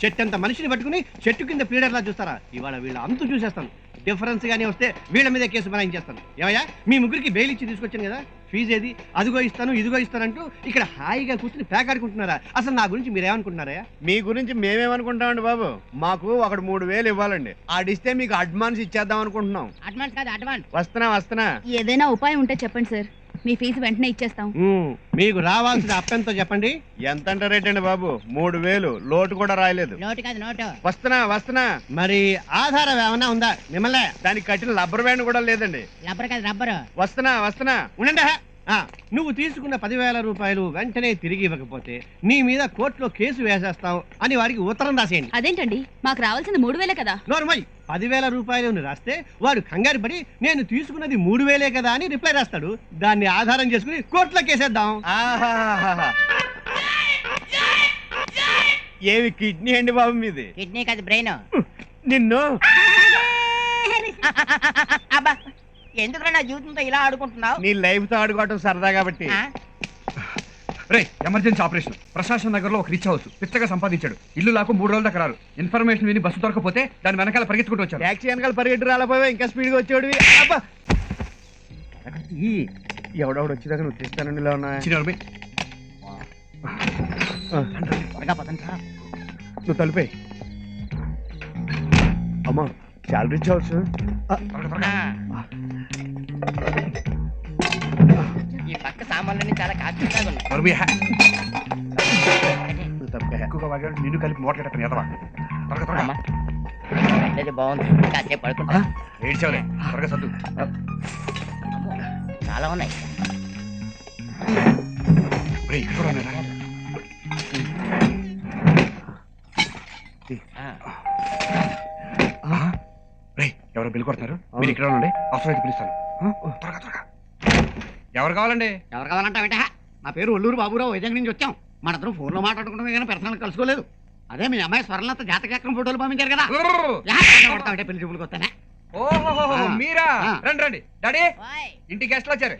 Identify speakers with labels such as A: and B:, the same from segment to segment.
A: చెట్టు అంత మనిషిని పట్టుకుని చెట్టు కింద ప్లీడర్లా చూస్తారా? ఇవాళ వీళ్ళ అంతు చూసేస్తాను. డిఫరెన్స్ గానీ వస్తే వీళ్ళ మీద కేసు బనాయించేస్తాను. ఏమయ్యా, మీ ముగ్గురికి బెయిల్ ఇచ్చి తీసుకొచ్చాను కదా, ఫీజు ఏది? అదిగో ఇస్తాను ఇదిగో ఇస్తానంటూ ఇక్కడ హాయిగా కూర్చుని పేకాడుకుంటున్నారా? అసలు నా గురించి మీరేమనుకుంటున్నారా?
B: మీ గురించి మేమేమనుకుంటామండి బాబు, మాకు ఒకడు 3000 ఇవ్వాలండి. ఆడిస్తే మీకు అడ్వాన్స్ ఇచ్చేద్దాం అనుకుంటున్నాం.
C: అడ్వాన్స్ కాదు అడ్వాన్స్.
B: వస్తున్నా.
D: ఏదైనా ఉపాయం ఉంటే చెప్పండి సార్, మీ ఫీజు వెంటనే ఇచ్చేస్తాం.
A: మీకు రావాల్సిన అప్పెంతో చెప్పండి.
B: ఎంత అంటే రేట్ అండి బాబు? 3000 లోటు కూడా రాయలేదు.
C: నోటు కాదు నోటు.
B: వస్తున్నా.
A: మరి ఆధారం ఏమన్నా ఉందా మిమ్మల్ని?
B: దానికి కట్టిన రబ్బర్ బ్యాండ్ కూడా లేదండి.
C: రబ్బర్ కాదు రబ్బరు.
B: వస్తున్నా.
A: ఉండండి. నువ్వు తీసుకున్న 10,000 రూపాయలు వెంటనే తిరిగి ఇవ్వకపోతే నీ మీద కోర్టులో కేసు వేసేస్తాం అని వారికి ఉత్తరం రాసేయండి.
D: అదేంటండి, మాకు రావాల్సింది 3,000 కదా.
A: నోర్మై, 10,000 రూపాయలు రాస్తే వాడు కంగారు పడి నేను తీసుకున్నది 3,000 కదా అని రిప్లై రాస్తాడు. దాన్ని ఆధారం చేసుకుని కోర్టులో కేసేద్దాం.
B: ఆహాహాహా. ఏవి కిడ్నీ అండి బాబు మీది?
C: కిడ్నీ కాదు బ్రెయిన్.
B: నిన్ను
C: అబ్బా, ఎందుకు నా జీవితంతో ఇలా ఆడుకుంటున్నావు?
B: నీ లైఫ్ తో ఆడుకోవటం సరదా కాబట్టి.
E: రే, ఎమర్జెన్సీ ఆపరేషన్. ప్రశాసన నగర్ లో ఒక రిచ్ హౌస్ పిచ్చగా సంపాదించాడు. ఇల్లు లాకు 3 రోజుల దాకా రారు. ఇన్ఫర్మేషన్ విని బస్సు దొరకపోతే దాని వెనకాల పరిగెత్తుకుంటూ వచ్చారు.
B: ట్యాక్సీ వెనకాల పరిగెట్టు రాలేపోయావు, ఇంకా స్పీడ్ గా వచ్చాడు. ఎవడెవడు వచ్చేదాకా నువ్వు తీస్తానండి. ఇలా ఉన్నా
C: త్వరగా పదండి.
B: నువ్వు తలిపే. అమ్మా, చాలా రిచ్ హౌస్.
C: ఈ పక్క సామాన్లన్నీ చాలా కాస్ట్లీగా ఉన్నాయి.
E: ఎక్కువగా వాగాడు, నిన్ను కలిపి మోటకెట్టని ఎదవా. త్వరగా
C: అది బాగుంది, కాసేపు పడుకుంటా.
E: ఏడ్చావులే, త్వరగా సర్దు.
C: చాలా ఉన్నాయి.
E: రే, ఇక్కడ కూడా ఉన్నారా? రే, ఎవరో బిల్ కొడుతున్నారు. మీరు ఇక్కడ ఉండండి, అవసరం అయితే పిలుస్తాను. త్వరగా. ఎవరు కావాలండి?
C: ఎవరు కావాలంటే నా పేరు ఒల్లూరు బాబురావు, వైజాగ్ నుంచి వచ్చాం. మనందరం ఫోన్లో మాట్లాడుకుంటాం కానీ పర్సనల్ కలుసుకోలేదు. అదే మీ అమ్మాయి స్వర్ణలత జాతకం ఫోటోలు పంపించారు కదా, పెళ్లి చూపులకు వస్తానే.
E: ఓహో, మీరా? రండి. డాడీ, ఇంటి గెస్ట్లు వచ్చారు.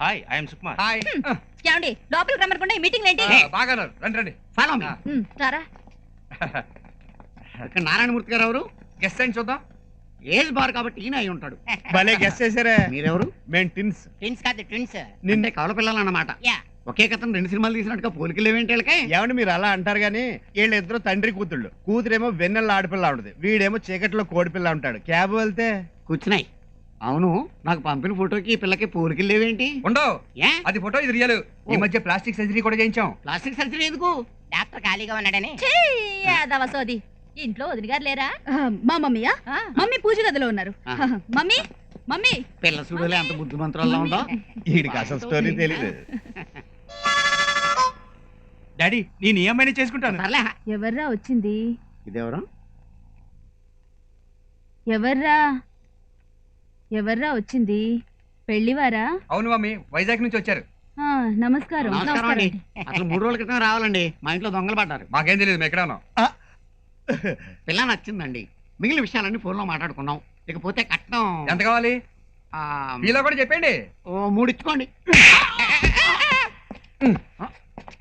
A: Hi, I'm Sukumar.
E: హాయ్.
D: ఏమండి, లోపలికి రమ్మనుకుంటే మీటింగ్ ఏంటి?
E: బాగా రండి.
C: Follow me.
D: రారా.
C: ఇక్కడ నారాయణమూర్తి గారు ఎవరు?
E: గెస్ట్ అని చూద్దాం.
C: ఏజ్ బార్ కాబట్టి ఈయన అయి ఉంటాడు.
B: భలే గెస్ చేశారే.
C: మీరెవరు?
B: మేము టిన్స్.
C: ట్విన్స్ కాదు ట్విన్స్.
B: నిన్నే
C: కవల పిల్లలు అన్నమాట. ఒకే కథను 2 సినిమాలు తీసినట్టుగా పోలికలు ఏమేంటి?
B: ఏమండి మీరు అలా అంటారు గానీ వీళ్ళిద్దరు తండ్రి కూతుళ్ళు. కూతురేమో వెన్నెల ఆడపిల్ల ఆడుతుంది, వీడేమో చీకట్లో కోడిపిల్ల ఉంటాడు. క్యాబ్ వెళ్తే
C: కూర్చున్నాయి. అవును, నాకు పంపిన ఫోటోకి ఈ పిల్లకి పోలికలు లేవేంటి?
E: ఉండవు.
C: ఏ?
E: అది ఫోటో, ఇది రియల్. ఈ మధ్య ప్లాస్టిక్ సర్జరీ కూడా చేయించాం.
C: ప్లాస్టిక్ సర్జరీ ఎందుకు? డాక్టర్ ఖాళీగా ఉన్నాడని.
D: సోది, ఇంట్లో వదిలి గారు లేరా? మా మమ్మీయా? మమ్మీ పూజ గదిలో ఉన్నారు. మమ్మీ
C: పిల్ల చూడలే అంత బుద్ధిమంతురాల్లో ఉందో.
B: వీడికి అసలు స్టోరీ తెలీదు.
A: డాడీ, నేను ఈ అమ్మాయిని చేసుకుంటాను.
C: సర్లే.
D: ఎవర్రా వచ్చింది?
C: ఇదెవరు?
D: ఎవర్రా వచ్చింది? పెళ్లివారా?
E: అవును మమ్మీ, వైజాగ్ నుంచి వచ్చారు.
D: నమస్కారం.
C: నమస్కారం అండి. అసలు 3 రోజుల క్రితం రావాలండి, మా ఇంట్లో దొంగలు పడ్డారు.
E: మాకేం తెలియదు, మేము ఎక్కడ ఉన్నాం.
C: పిల్ల నచ్చిందండి, మిగిలిన విషయాలన్నీ ఫోన్లో మాట్లాడుకున్నాం. ఇకపోతే కట్నం
E: ఎంత కావాలి? మీలో కూడా చెప్పండి.
C: 3 ఇచ్చుకోండి.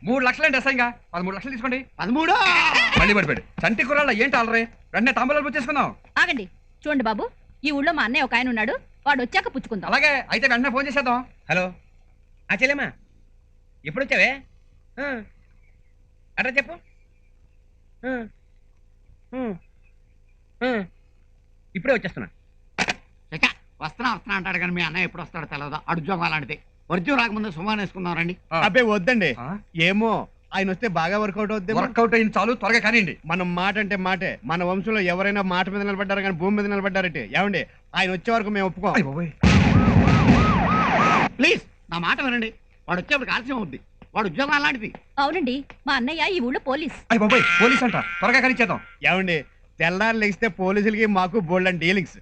E: 3 లక్షలండి అసహ్యంగా. 13 లక్షలు తీసుకోండి.
C: 13.
E: మళ్ళీ పడిపోయాడు. చంటి కుర్రాళ్ళ ఏంటి అలరే? వెంటనే తాంబూలాలు పుచ్చేసుకుందాం.
D: ఆగండి, చూడండి బాబు, ఈ ఊళ్ళో మా అన్నయ్య ఒక ఆయన ఉన్నాడు, వాడు వచ్చాక పుచ్చుకుందాం.
E: అలాగే, అయితే వెంటనే ఫోన్ చేసేద్దాం.
F: హలో, చెల్లెమ్మా, ఎప్పుడు వచ్చావే? అడ్రస్ చెప్పు. ఇప్పుడే వచ్చేస్తున్నా.
C: వస్తున్నా అంటాడు కానీ మీ అన్నయ్య ఎప్పుడు వస్తాడో తెలియదు. అడుజోగం అలాంటిది. వర్జం రాకముందే సుమాన్ వేసుకుందాం రండి.
B: అబ్బే వద్దండి, ఏమో ఆయన వస్తే బాగా వర్కౌట్ అవుద్ది.
E: వర్కౌట్ అయింది చాలు, త్వరగా కానివ్వండి.
B: మనం మాట అంటే మాటే. మన వంశంలో ఎవరైనా మాట మీద నిలబడ్డారు కానీ భూమి మీద నిలబడ్డారంటే ఏమండి, ఆయన వచ్చే వరకు మేము ఒప్పుకోం.
C: ప్లీజ్ నా మాట వినండి. వాడు వచ్చేప్పుడు ఆలస్యం అవుద్ది. వాడు ఉద్యోగం అలాంటిది.
D: అవునండి, మా అన్నయ్య ఈ ఊళ్ళో పోలీస్.
E: అయ్య బాబోయ్, పోలీస్ అంట. త్వరగా కనిచేద్దాం.
B: ఏమండి, తెల్లారు లెగిస్తే పోలీసులకి మాకు బోల్డ్ అండ్ డీలింగ్స్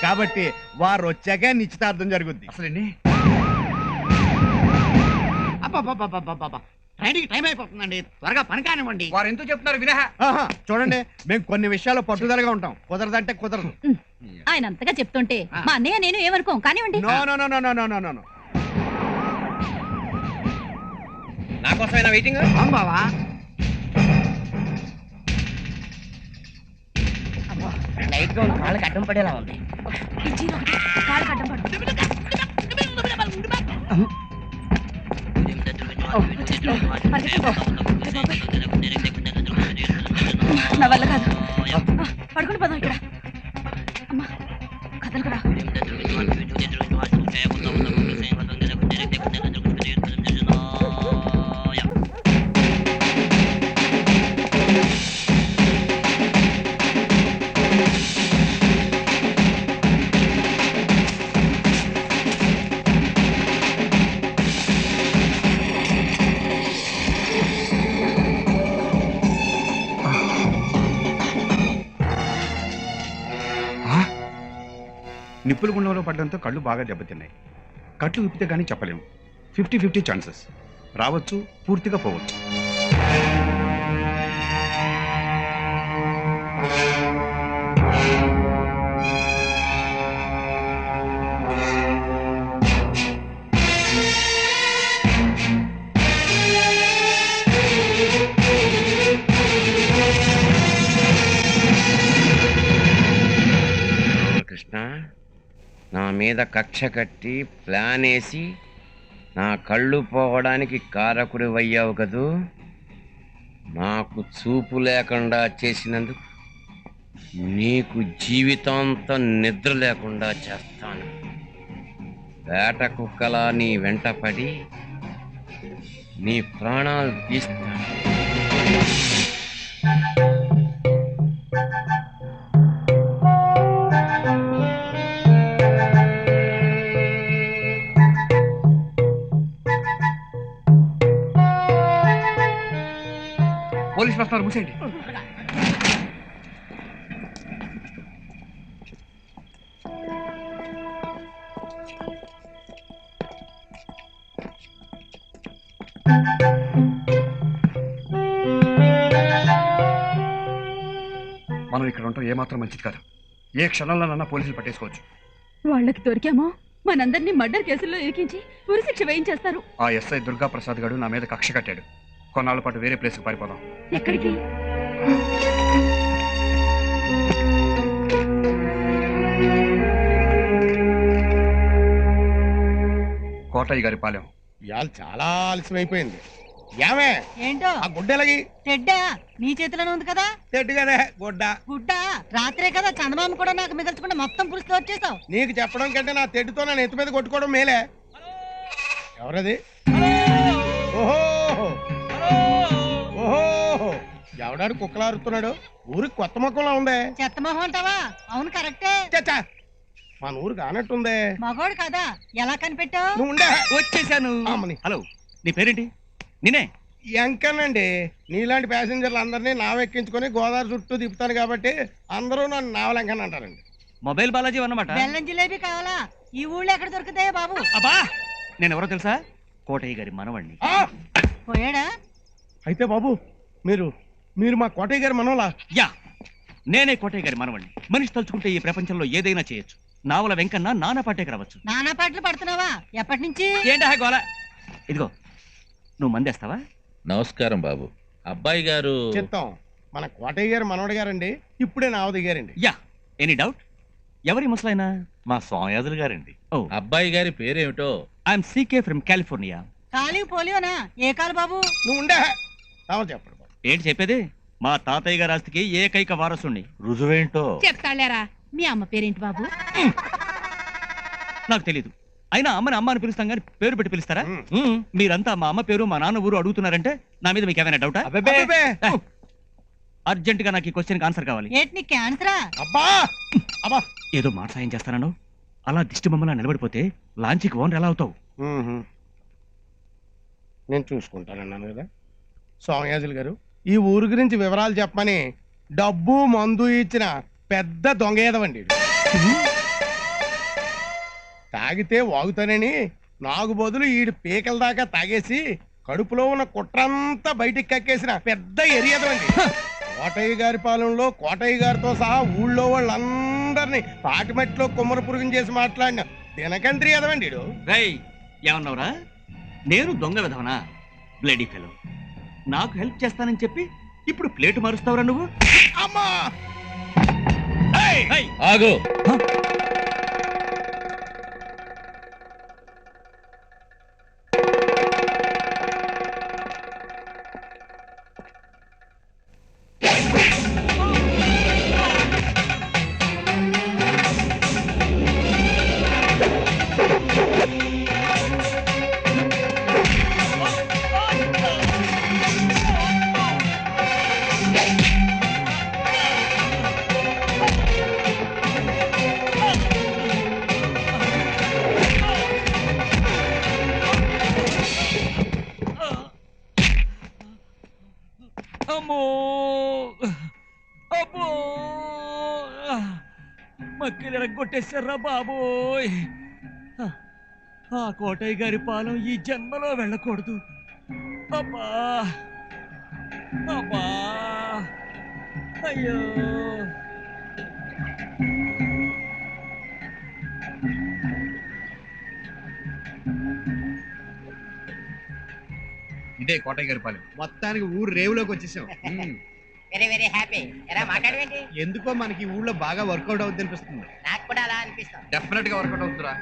B: కాబట్టి వారు వచ్చాక నిశ్చితార్థం జరుగుద్ది.
E: అసలు
C: ట్రైన్కి టైం అయిపోతుందండి, త్వరగా పని కానివ్వండి.
E: వారు ఎందుకు చెప్తున్నారు వినహ.
B: చూడండి, మేము కొన్ని విషయాల్లో పట్టుదలగా ఉంటాం, కుదరదంటే కుదరదు.
D: ఆయన అంతగా చెప్తుంటే మా అన్నయ్య నేను ఏమనుకోం కానివ్వండి.
B: No no no no no no no no.
F: నా కోసమైనా వెయిటింగ్?
C: అవును బావా.
F: టైట్ గా కాళ్ళకి అడ్డం పడేలా ఉంది.
D: ఈ చీర ఒకటి కాళ్ళకి అడ్డం పడు. పరిగెత్తు. నా వల్ల కాదు. పడుకుని పోదాం ఇక్కడ. అమ్మా కదలకురా.
B: నిప్పుల గుండంలో పడడంతో కళ్ళు బాగా దెబ్బతిన్నాయి. కట్లు విప్పితే కానీ చెప్పలేము. 50-50 ఛాన్సెస్. రావచ్చు, పూర్తిగా పోవచ్చు.
F: కృష్ణ, నా మీద కక్ష కట్టి ప్లాన్ వేసి నా కళ్ళు పోవడానికి కారకుడివయ్యావు కదూ. నాకు చూపు లేకుండా చేసినందుకు నీకు జీవితాంతం నిద్ర లేకుండా చేస్తాను. వేట కుక్కలా నీ వెంట పడి నీ ప్రాణాలు తీస్తాను.
E: పోలీసులు వస్తున్నారు, మూసేయండి. మనం ఇక్కడ ఉంటాం ఏమాత్రం మంచిది కాదు. ఏ క్షణంలోనన్నా పోలీసులు పట్టేసుకోవచ్చు.
D: వాళ్ళకి దొరికామో మనందరినీ మర్డర్ కేసుల్లో ఇరికించి ఉరిశిక్ష వేయించేస్తారు.
E: ఆ ఎస్ఐ దుర్గా ప్రసాద్ గారు నా మీద కక్ష కట్టాడు. కొన్నాళ్ళ పాటు వేరే ప్లేస్కి పారిపోదాం.
D: ఎక్కడికి?
E: కోటయ్య గారి పాలెం.
A: ఇవాళ చాలా ఆలస్యం అయిపోయింది. ఏమే
G: ఏంటో
A: ఆ గుడ్డ ఎలాగి?
G: తెడ్డా నీ చేతిలోనే ఉంది కదా.
A: తెడ్డు కదే గుడ్డ.
G: గుడ్డ రాత్రే కదా చందమామ కూడా నాకు మిగల్చకుండా మొత్తం పులుసుతో వచ్చేసావు.
A: నీకు చెప్పడం కంటే నా తెడ్డుతో నా నెత్తి మీద కొట్టుకోవడం మేలే. ఎవరది? ఓహో ఓహో, ఎవడాడు కుక్కలారుతున్నాడు? ఊరికి కొత్త మొక్కలా ఉందే.
G: చెత్త మొహం అంటావా? అవును కరెక్టే.
A: చచ్చా, మన ఊరు కానట్టుందే.
G: మగోడు కదా, ఎలా కనిపెట్టావు?
A: నువ్వు ఉండే.
H: వచ్చేసాను.
A: అమ్మని.
H: హలో, నీ పేరేంటి? నేనే
A: ఎంకనండి. నీలాంటి ప్యాసింజర్లు అందరినీ నావెక్కించుకొని గోదావరి చుట్టూ తిప్పుతాను కాబట్టి అందరూ నన్ను నావలెంకన్ అంటారండి.
H: మొబైల్ బాలాజీ అన్నమాట.
G: బెల్లం జిలేబీ కావాలా? ఈ ఊళ్ళో ఎక్కడ దొరుకుతాయా బాబు?
H: అబ్బా, నేను ఎవరో తెలుసా? కోటయ్య గారి మనవణ్ణి.
A: ఆ!
G: పోయాడా?
A: అయితే బాబు మీరు మీరు మా కోటయ్య గారి మనవలా?
H: యా, నేనే కోటయ్య గారి మనవణ్ణి. మనిషి తలుచుకుంటే ఈ ప్రపంచంలో ఏదైనా చేయొచ్చు. నావల వెంకన్న నానా పాటేకి రావచ్చు.
G: నానా పాటలు పడుతున్నావా? ఎప్పటి నుంచి?
H: ఏంటా గోల? ఇదిగో, నువ్వు మందేస్తావా?
I: నమస్కారం బాబు. అబ్బాయి గారు
A: చిత్తం మన కోటయ్య గారి మనవడు గారండి. ఇప్పుడే నావ దిగారండి.
H: Yeah, any doubt? ఎవరి ముసలైనా?
I: మా సోమయాజులు గారండి.
H: ఓ,
I: అబ్బాయి గారి పేరేమిటో?
H: I'm CK from California.
G: ఖాళీ పోలియోనా? ఏ కాలు బాబు?
A: నువ్వు ఉండే రావు చెప్పడు బాబు.
H: ఏంటి చెప్పేది? మా తాతయ్య గారి ఆస్తికి ఏకైక వారసుణ్ణి.
I: రుజువేంటో?
D: చెప్తాళ్ళారా? మీ అమ్మ పేరేంటి బాబు?
H: నాకు తెలీదు. అయినా అమ్మని అమ్మ అని పిలుస్తాం కానీ పేరు పెట్టి పిలుస్తారా?
A: మ్మ్.
H: మీరంతా మా అమ్మ పేరు మా నాన్న ఊరు అడుగుతున్నారంటే నా మీద మీకు ఏమైనా డౌటా?
A: అబ్బే.
H: అర్జెంట్ గా నాకు ఈ క్వశ్చన్ ఆన్సర్ కావాలి.
G: ఏంటి నీ క్యాన్సరా?
A: అబ్బా అబ్బా.
H: ఏదో మాట సాయం చేస్తానను అలా దిష్టి బొమ్మలా నిలబడిపోతే లాంచీకి ఓనర్ ఎలా అవుతావు?
A: నేను చూసుకుంటానన్నాను కదా. సోమయాజులు గారు, ఈ ఊరు గురించి వివరాలు చెప్పమని డబ్బు మందు ఇచ్చిన పెద్ద దొంగ ఏదవండి. తాగితే వాగుతానని నాకు బదులు ఈడు పీకల దాకా తాగేసి కడుపులో ఉన్న కుట్రంతా బయటికి కక్కేసిన పెద్ద ఎరియదవండి. కోటయ్య గారి పాలెంలో కోటయ్య గారితో సహా ఊళ్ళో వాళ్ళందరినీ పాటిమట్టిలో కుమ్మర పురుగుని చేసి మాట్లాడిన దినకంత్రి ఎదవండి.
H: రేయ్, ఏమన్నావురా? నేను దొంగ విధవనా? Bloody fellow. నాకు హెల్ప్ చేస్తానని చెప్పి ఇప్పుడు ప్లేట్ మారుస్తావురా నువ్వు?
A: అమ్మా!
H: ఏయ్! ఏయ్!
I: ఆగు.
H: అమ్మో అబ్బో మక్కలు ఎరగొట్టేశారా బాబోయ్. ఆ కోటయ్య గారి పాలెం ఈ జన్మలో వెళ్ళకూడదు. అబ్బా అబ్బా అయ్యో.
E: ఇదే కోటయ్య గారి పాలెం.
A: మొత్తానికి ఊరు రేవులోకి వచ్చేసాం.
G: Very very happy. ఎలా మాట్లాడవేంటి?
A: ఎందుకో మనకి ఈ ఊళ్ళో బాగా వర్కౌట్ అవుతుంది అనిపిస్తుంది.
G: నాకు కూడా అలా అనిపిస్తుంది.
E: డెఫినెట్ గా వర్కౌట్ అవుతుందిరా.